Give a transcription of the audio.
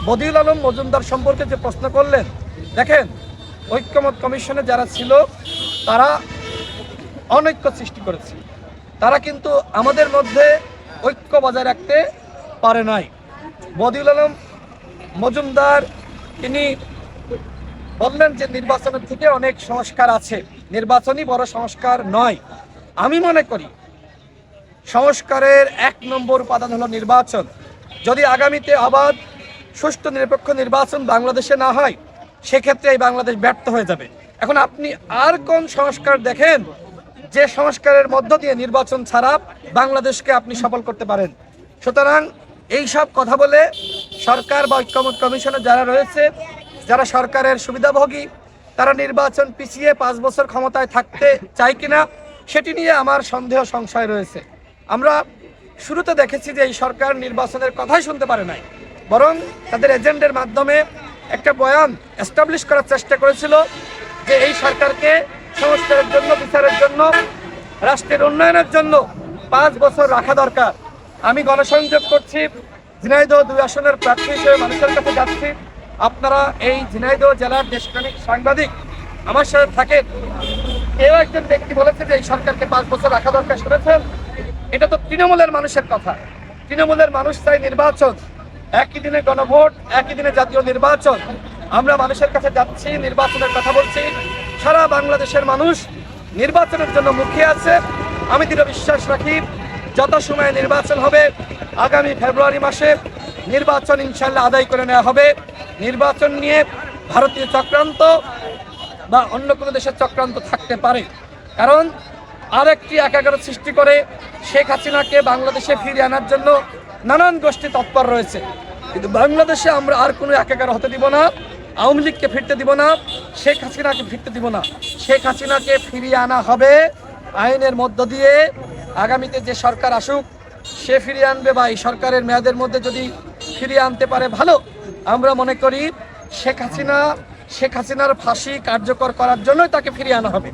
বদিউল আলম মজুমদার সম্পর্কে যে প্রশ্ন করলেন, দেখেন ঐক্যমত কমিশনে যারা ছিল তারা অনৈক্য সৃষ্টি করেছে, তারা কিন্তু আমাদের মধ্যে ঐক্য বজায় রাখতে পারে নাই। বদিউল আলম মজুমদার তিনি বললেন যে নির্বাচনের থেকে অনেক সংস্কার আছে, নির্বাচনই বড় সংস্কার নয়। আমি মনে করি সংস্কারের 1 নম্বর উপাদান হলো নির্বাচন। যদি আগামীতে অবাধ সুষ্ঠু নিরপেক্ষ নির্বাচন বাংলাদেশে না হয়, সেক্ষেত্রে এই বাংলাদেশ ব্যর্থ হয়ে যাবে। এখন আপনি আর কোন সংস্কার দেখেন যে সংস্কারের মধ্য দিয়ে নির্বাচন ছাড়া বাংলাদেশকে আপনি সফল করতে পারেন? সুতরাং এই সব কথা বলে সরকার বা ঐক্যমত কমিশনে যারা রয়েছে, যারা সরকারের সুবিধাভোগী, তারা নির্বাচন পিছিয়ে 5 বছর ক্ষমতায় থাকতে চায় কিনা সেটি নিয়ে আমার সন্দেহ সংশয় রয়েছে। আমরা শুরুতে দেখেছি যে এই সরকার নির্বাচনের কথাই শুনতে পারে নাই, বরং তাদের এজেন্ডের মাধ্যমে একটা বয়ান এস্টাবলিশ করার চেষ্টা করেছিল যে এই সরকারকে সংস্কারের জন্য, বিচারের জন্য, রাষ্ট্রের উন্নয়নের জন্য 5 বছর রাখা দরকার। আমি গণসংযোগ করছি, ঝিনাইদহ 2 আসনের প্রার্থী হিসেবে মানুষের কাছে যাচ্ছি। আপনারা এই ঝিনাইদহ জেলার দেশপ্রেমিক সাংবাদিক আমার সাথে থাকেন। কেউ একজন ব্যক্তি বলেছে যে এই সরকারকে 5 বছর রাখা দরকার, শুনেছেন? এটা তো তৃণমূলের মানুষের কথা। তৃণমূলের মানুষ চাই নির্বাচন, একই দিনে গণভোট, একই দিনে জাতীয় নির্বাচন। আমরা মানুষের কাছে যাচ্ছি, নির্বাচনের কথা বলছি। সারা বাংলাদেশের মানুষ নির্বাচনের জন্য মুখিয়ে আছে। আমি দৃঢ় বিশ্বাস রাখি যথাসময়ে নির্বাচন হবে, আগামী ফেব্রুয়ারি মাসে নির্বাচন ইনশাল্লাহ আদায় করে নেওয়া হবে। নির্বাচন নিয়ে ভারতীয় চক্রান্ত বা অন্য কোনো দেশের চক্রান্ত থাকতে পারে, কারণ আরেকটি একাগার সৃষ্টি করে শেখ হাসিনাকে বাংলাদেশে ফিরিয়ে আনার জন্য নানান গোষ্ঠী তৎপর রয়েছে। কিন্তু বাংলাদেশে আমরা আর কোনো একাগার হতে দিব না, আওয়ামী লীগকে ফিরতে দিব না, শেখ হাসিনাকে ফিরতে দিব না। শেখ হাসিনাকে ফিরিয়ে আনা হবে আইনের মধ্য দিয়ে। আগামীতে যে সরকার আসুক সে ফিরিয়ে আনবে, বা এই সরকারের মেয়াদের মধ্যে যদি ফিরিয়ে আনতে পারে ভালো। আমরা মনে করি শেখ হাসিনার ফাঁসি কার্যকর করার জন্যই তাকে ফিরিয়ে আনা হবে।